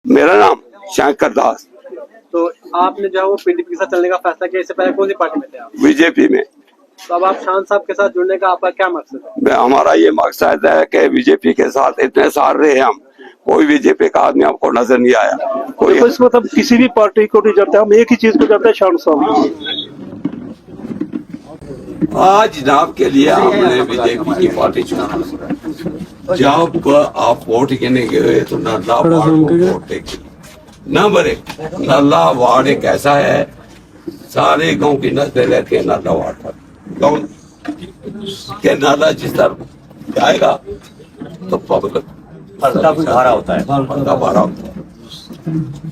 मेरा नाम शंकर दास। तो आपने जो है वो पीडीपी के साथ चलने का फैसला किया, इससे पहले कौन सी पार्टी में थे आप? बीजेपी में। तो अब आप शान साहब के साथ जुड़ने का आपका क्या मकसद है? हमारा ये मकसद है कि बीजेपी के साथ इतने साल रहे हम, कोई बीजेपी का आदमी हमको नजर नहीं आया। कोई तो इसमें मतलब किसी भी पार्टी को नहीं जरते, हम एक ही चीज को जरते हैं, शान साहब। आज जनाब के लिए हमने बीजेपी की पार्टी चुनी। जब आप वोट गिने गए तो नल्ला वार्ड को वोट देखे। नंबर एक, नल्ला वार्ड एक ऐसा है, सारे गांव की नजरें रहती है नल्ला वार्ड पर। गाँव के नाला जिस तरफ जाएगा तो पब्लिक भारा होता है, भारा होता है।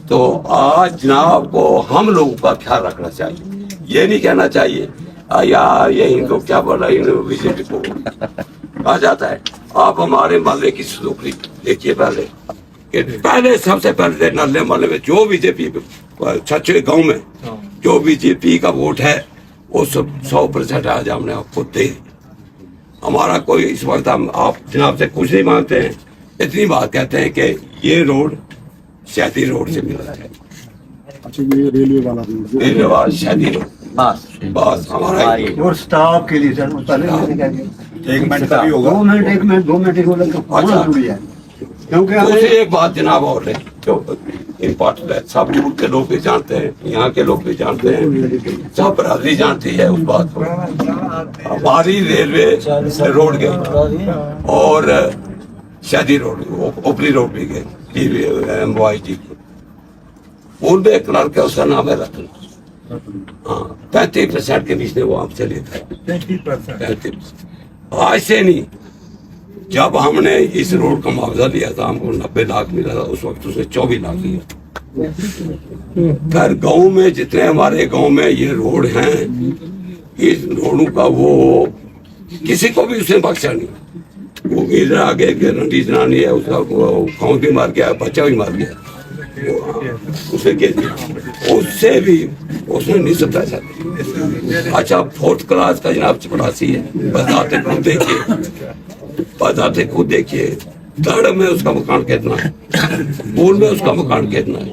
तो आज जनाब को हम लोगों का ख्याल रखना चाहिए। ये नहीं कहना चाहिए यार ये इनको क्या बोला, इन्होंने बीजेपी को कहा जाता है। आप हमारे मोहल्ले की सुधुखरी देखिए पहले सबसे पहले नल्ले मोहल्ले में जो बीजेपी छछे गांव में जो बीजेपी का वोट है वो 100% आज हमने आपको दे। हमारा कोई इस वक्त हम आप जनाब से कुछ नहीं मांगते हैं, इतनी बात कहते हैं कि ये रोड शहदी रोड से मिला है। अच्छा, ये रेलवे वाला शहदी रोड बस हमारा और स्टाफ के लिए सर पहले एक मिनट का भी होगा। 2 मिनट ही बोला जरूरी है, क्योंकि दूसरी एक बात जनाब और है जो इम्पोर्टेंट है, सब दूर के लोग भी जानते हैं, यहाँ के लोग भी जानते हैं, सब बरादरी जानती है उस बात को। हमारी रेलवे रोड गई और शादी रोड ओपरी रोड भी गई MYG पूर्व एक क्लर्क है, उसका नाम है रतन। हाँ 35% के बीच में वो हमसे लेता है 35%। आज से नहीं, जब हमने इस रोड का मुआवजा लिया था हमको 90 लाख मिला था, उस वक्त उसने 24 लाख लिया। फिर गांव में जितने हमारे गांव में ये रोड हैं, इस रोडों का वो किसी को भी उसने बख्शा नहीं। वो इधर आगे रंडी जनानी है, उसका गाँव भी मार गया, बच्चा भी मार गया, उसे उससे भी उसने नहीं सब पैसा दिया। अच्छा 4th क्लास का जनाब चपरासी है, बताते खुद देखिए दड़ में उसका मकान कितना है, पूर्व में उसका मकान कितना है,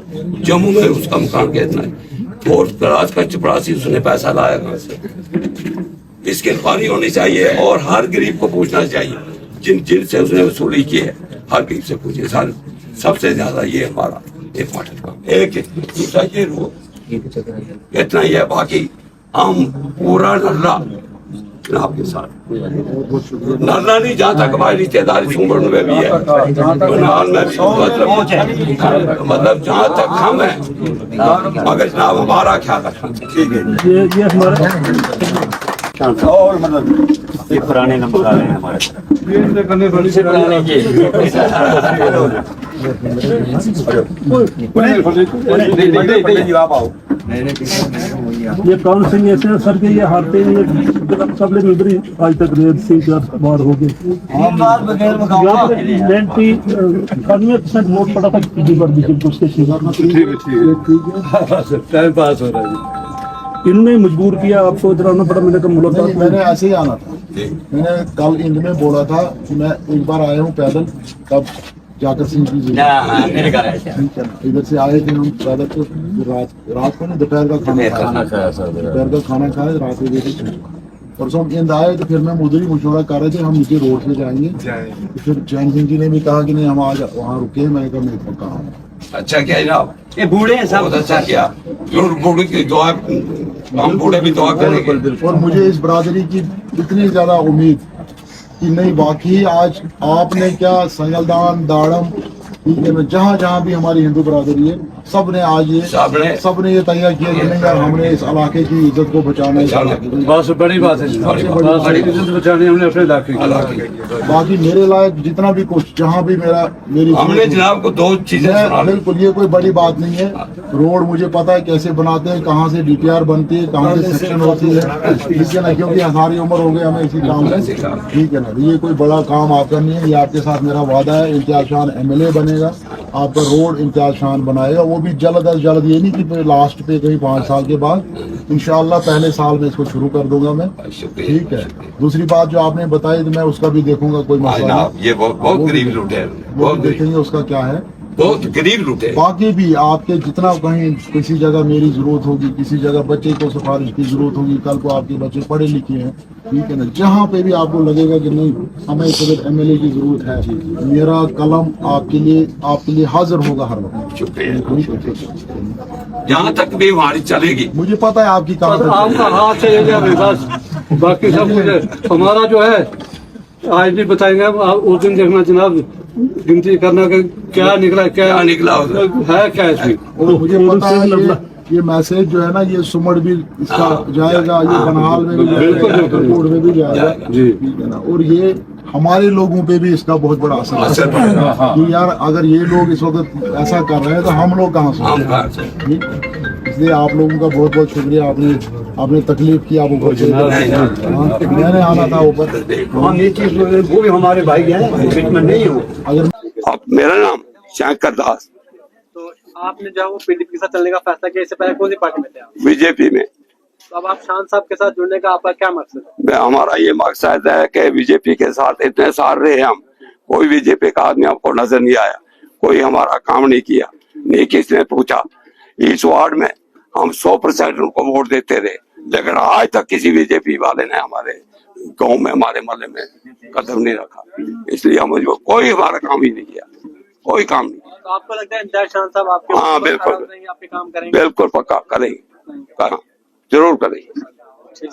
जम्मू में उसका मकान कितना है। 4th क्लास का चपरासी उसने पैसा लाया कहाँ से? इसकी इंक्वायरी होनी चाहिए और हर गरीब को पूछना चाहिए जिनसे उसने वसूली की है, हर गरीब से पूछिए। सबसे ज्यादा ये हमारा इम्पोर्टेंट काम। एक दूसरा ये रोड इतना ही है, बाकी हम पूरा नल्ला आपके साथ नल्ला नहीं, जहाँ तक हमारी रिश्तेदारी सुमर में भी है, बनाल में भी, मतलब जहाँ तक हम है, मगर जनाब हमारा ख्याल रखना। ठीक है, ये हमारा और मतलब ये पुराने नंबर आ रहे हैं हमारे आप आओ। ये कौन सिंह ऐसे सर के ये हारते हैं, ये सबले में भी आज तक रेड से 4 बार हो गए। 91% वोट पड़ा था बीजेपी उसके सिवा। टाइम पास हो रहा है। इन्होंने मजबूर किया आपको इधर आना पड़ा। मैंने कहा मुलाकात मैंने ऐसे ही आना था। मैंने कल इंद में बोला था कि मैं एक बार आया हूँ पैदल, तब जाकर सिंह की मेरे घर आए थे। ठीक है, इधर से आए थे हम पैदल, तो रात को नहीं दोपहर का खाना खाया, रात में गए। परसों हम इंद आए तो फिर मैं उधर ही मशवरा कर रहे थे हम नीचे रोड से जाएंगे। तो फिर चैन सिंह जी ने भी कहा कि नहीं हम आज वहाँ रुके। मैंने कहा मैं पक्का हूँ। अच्छा क्या जनाब, ये बूढ़े हैं सब। बहुत अच्छा किया, बूढ़े की दुआ, हम बूढ़े भी दुआ करेंगे। और मुझे इस बरादरी की इतनी ज्यादा उम्मीद कि नहीं, बाकी आज आपने क्या संगलदान दाड़म, ठीक है ना, जहाँ जहाँ भी हमारी हिंदू बरादरी है, सब ने आज ये सबने ये तैयार किया कि नहीं यार हमने इस इलाके की इज्जत को बचाना है। बहुत बड़ी बात है, बड़ी इज्जत बचानी हमने अपने इलाके की। बाकी मेरे लायक जितना भी कुछ जहाँ भी मेरी हमने जनाब को 2 चीजें बिल्कुल, ये कोई बड़ी बात नहीं है। रोड मुझे पता है कैसे बनाते हैं, कहाँ से DTR बनती है, कहाँ से सेक्शन होती है, ठीक है ना, क्योंकि सारी उम्र हो गई हमें इसी काम में, ठीक है ना। ये कोई बड़ा काम आपका नहीं है, ये आपके साथ मेरा वादा है। इम्तियाज खान MLA बनेगा, आपका रोड इम्तियाज खान बनाएगा, वो भी जल्द अज जल्द। ये नहीं कि लास्ट पे कहीं 5 साल के बाद, इंशाल्लाह पहले साल में इसको शुरू कर दूंगा मैं, ठीक है। दूसरी बात जो आपने बताई तो मैं उसका भी देखूंगा, कोई मसला नहीं। ये बहुत गरीब लोग है, वो देखेंगे उसका क्या है, बहुत गरीब लुटे। बाकी भी आपके जितना कहीं किसी जगह मेरी जरूरत होगी, किसी जगह बच्चे को सिफारिश की जरूरत होगी, कल को आपके बच्चे पढ़े लिखे हैं, ठीक है ना, जहाँ पे भी आपको लगेगा कि नहीं हमें सदर एमएलए की जरूरत है, मेरा कलम आपके लिए हाजिर होगा हर वक्त। शुक्रिया। यहाँ तक भी हमारी चलेगी। मुझे पता है आपकी बस कहाँ आपका हाथ चलेगा बस, बाकी सब कुछ हमारा जो है आज भी बताएंगे। आप उस दिन देखना जनाब, गिनती करना कि क्या निकला क्या निकला उधर। है क्या इसमें। और मुझे पता है ये मैसेज जो है ना, ये सुमड़ भी इसका जाएगा, ये बनहाल में भी जाएगा, कोट में भी जाएगा, ठीक है ना। और ये हमारे लोगों पे भी इसका बहुत बड़ा असर पड़ेगा कि यार अगर ये लोग इस वक्त ऐसा कर रहे हैं तो हम लोग कहाँ से, ठीक। इसलिए आप लोगों का बहुत बहुत शुक्रिया, आपने तकलीफ की, आप ऊपर मैंने आना था ऊपर। वो भी हमारे भाई हैं, बीच में नहीं हो। अगर अब मेरा नाम शंकर दास, तो आपने जो है वो पीडीपी के साथ चलने का फैसला किया, इससे पहले कौन सी पार्टी में थे आप? बीजेपी में। तो अब आप शान साहब के साथ जुड़ने का आपका क्या मकसद है? हमारा ये मकसद है कि बीजेपी के साथ इतने साल रहे हम, कोई बीजेपी का आदमी हमको नजर नहीं आया, कोई हमारा काम नहीं किया, नहीं किसी ने पूछा। इस वार्ड में हम 100% उनको वोट देते रहे, लेकिन आज तक किसी बीजेपी वाले ने हमारे गांव में, हमारे मोहल्ले में कदम नहीं रखा। इसलिए हम कोई हमारा काम ही नहीं किया, कोई काम नहीं। तो आपको लगता है इंचार्ज शान साहब आपके हाँ, बिल्कुल। आपके काम करेंगे? बिल्कुल पक्का करेंगे, जरूर करेंगे। तो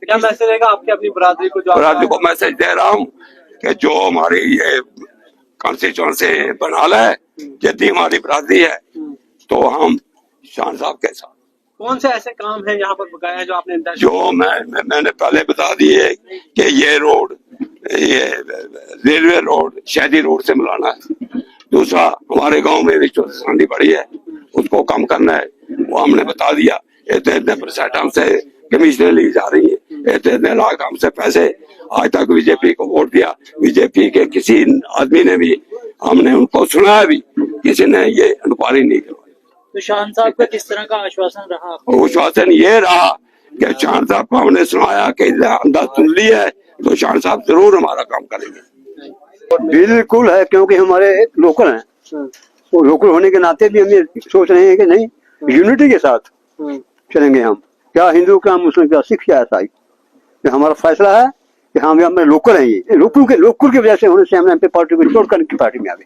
क्या मैसेज रहेगा आपकी अपनी बरादरी को? जो बरादरी को मैसेज दे रहा हूँ कि जो हमारी ये कॉन्स्टिट्यूंसी बनाला है, जितनी हमारी बरादरी है, तो हम शान साहब के साथ। कौन से ऐसे काम है यहाँ पर बकाया है जो आपने इंचार्ज? जो मैंने पहले बता दिए कि ये रोड, ये रेलवे रोड शहरी रोड से मिलाना है। दूसरा, हमारे गांव में भी सांडी पड़ी है, उसको कम करना है, वो हमने बता दिया। इतने % हमसे कमीशनें ली जा रही है, इतने लाख हमसे पैसे। आज तक बीजेपी को वोट दिया, बीजेपी के किसी आदमी ने भी, हमने उनको सुना भी, किसी ने ये इंक्वायरी नहीं करवाई। तो शान साहब का किस तरह का आश्वासन रहा? आश्वासन ये रहा कि शान साहब को हमने सुनाया कि अंदाज सुन लिया है, तो शान साहब जरूर हमारा काम करेंगे। बिल्कुल है, क्योंकि हमारे लोकल हैं, वो लोकल होने के नाते भी हम सोच रहे हैं कि नहीं, यूनिटी के साथ चलेंगे हम। क्या हिंदू, क्या मुस्लिम, क्या सिख, क्या ईसाई, हमारा फैसला है कि हम यहाँ लोकल हैं। ये लोकल की वजह से होने से हमने पार्टी को छोड़ कर की पार्टी में आ गए।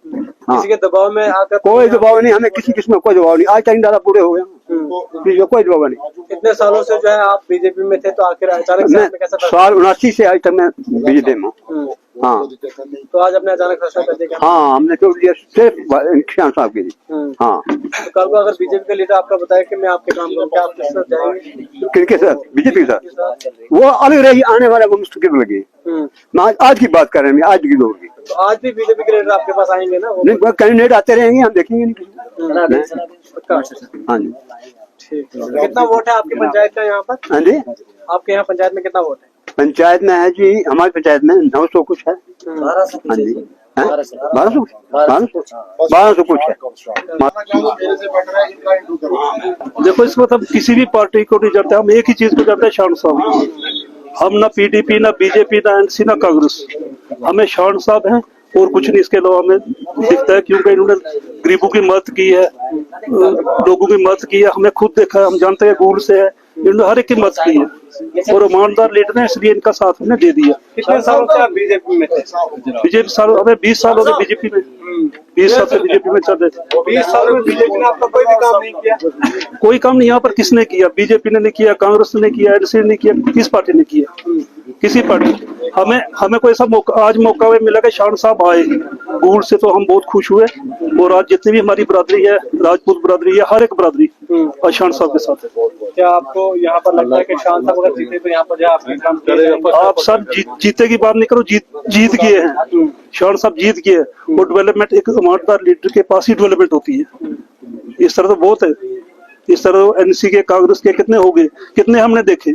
हाँ, किसी के दबाव में आकर? कोई दबाव नहीं, हमें किसी किस्म कोई दबाव नहीं। आज तक दादा पूरे हो गए, कोई दबाव नहीं। इतने सालों से जो है आप बीजेपी में थे, तो आखिर अचानक से आपने कैसा फैसला? साल 79 से आज तक मैं बीजेपी में हूँ। हाँ, तो आज अपने अचानक फैसला कर दिया? हाँ, हमने छोड़ दिया सिर्फ शान साहब के लिए। हाँ, तो कल को अगर बीजेपी का लीडर आपका बताया कि मैं आपके काम करूँ, क्या आप किस तरह जाएंगे? किनके साथ? बीजेपी के साथ वो अलग रही, आने वाला वो मुस्तकिल लगी। मैं आज की बात कर रहे हैं, आज की दौर की। तो आज भी बीजेपी के लीडर आपके पास आएंगे ना? नहीं, कैंडिडेट आते रहेंगे, हम देखेंगे नहीं। हाँ जी, ठीक है। कितना वोट है आपकी पंचायत का यहाँ पर? हाँ जी, आपके यहाँ पंचायत में कितना वोट है? पंचायत में है जी, हमारी पंचायत में 900 कुछ है। हाँ जी, 1200 कुछ है। देखो, इसको मतलब किसी भी पार्टी को नहीं जाते, हम एक ही चीज को जाते हैं, शान साहब। हम ना पीडीपी, ना बीजेपी, ना एनसी, ना कांग्रेस, हमें शान साहब हैं और कुछ नहीं। इसके अलावा हमें दिखता है, क्योंकि इन्होंने गरीबों की मदद की है, लोगों की मदद की है, हमने खुद देखा है, हम जानते हैं गूल से है, इन्होंने हर एक की मदद की है और ईमानदार लीडर है, इसलिए इनका साथ हमने दे दिया। कितने सालों से आप बीजेपी में थे? बीजेपी साल, हमें 20 साल हो गए बीजेपी में, 20 साल से बीजेपी में चल रहे थे। 20 साल में बीजेपी ने आपका कोई भी काम नहीं किया? कोई काम नहीं यहाँ पर किसने किया? बीजेपी ने नहीं किया, कांग्रेस ने नहीं किया, एनसी ने नहीं किया, किस पार्टी ने किया? किसी पार्टी। हमें कोई ऐसा मौका, आज मौका मिला कि शान साहब आए गूल से, तो हम बहुत खुश हुए। और आज जितनी भी हमारी बरादरी है, राजपूत बरादरी है, हर एक बरादरी आज शान साहब के साथ है। क्या आपको यहाँ पर लगता है कि शान साहब अगर जीते तो यहाँ पर जो आपके काम करेंगे? आप सर जीते की बात नहीं करो, जीत गए हैं, शान साहब जीत गए। और डेवलपमेंट एक ईमानदार लीडर के पास ही डेवलपमेंट होती है। इस तरह तो बहुत है, इस तरह एनसी के, कांग्रेस के कितने हो गए, कितने हमने देखे।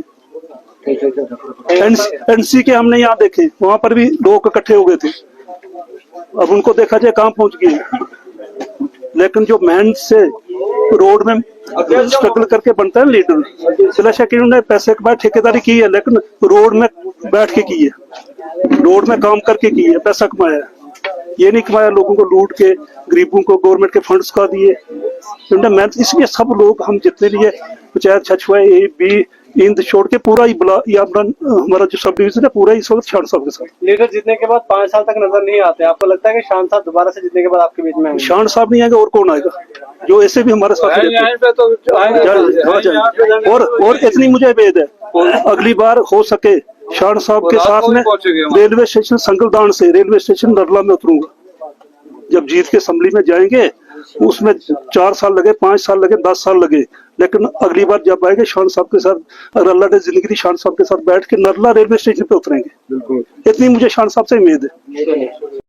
एनसी के हमने यहाँ देखे, वहां पर भी लोग इकट्ठे हो गए थे, अब उनको देखा जाए कहाँ पहुंच गए। लेकिन जो मेहनत से रोड में स्ट्रगल करके बनता है लीडर, बिला शक इन्होंने पैसे के बाद ठेकेदारी की है, लेकिन रोड में बैठ के की है, रोड में काम करके की है, पैसा कमाया है। ये नहीं कि मैं लोगों को लूट के गरीबों को गवर्नमेंट के फंड्स का दिए। मैं इसलिए सब लोग हम जितने भी है पंचायत छछुआ ए बी इंद छोड़ के पूरा ही बला ये अपना हमारा जो सब डिवीजन है पूरा इस वक्त शान साहब के साथ। लीडर जीतने के बाद 5 साल तक नजर नहीं आते, आपको लगता है कि शान साहब दोबारा से जीतने के बाद आपके बीच में आएंगे? शान साहब नहीं आएगा और कौन आएगा, जो ऐसे भी हमारे साथ रहते हैं। और इतनी मुझे वेद है, अगली बार हो सके शान साहब के साथ में रेलवे स्टेशन संगलदान से रेलवे स्टेशन नरला में उतरूंगा। जब जीत के असेंबली में जाएंगे उसमें 4 साल लगे, 5 साल लगे, 10 साल लगे, लेकिन अगली बार जब आएंगे शान साहब के साथ, अगर अल्लाह ने जिंदगी दी, शान साहब के साथ बैठ के नरला रेलवे स्टेशन पे उतरेंगे। इतनी मुझे शान साहब से उम्मीद है।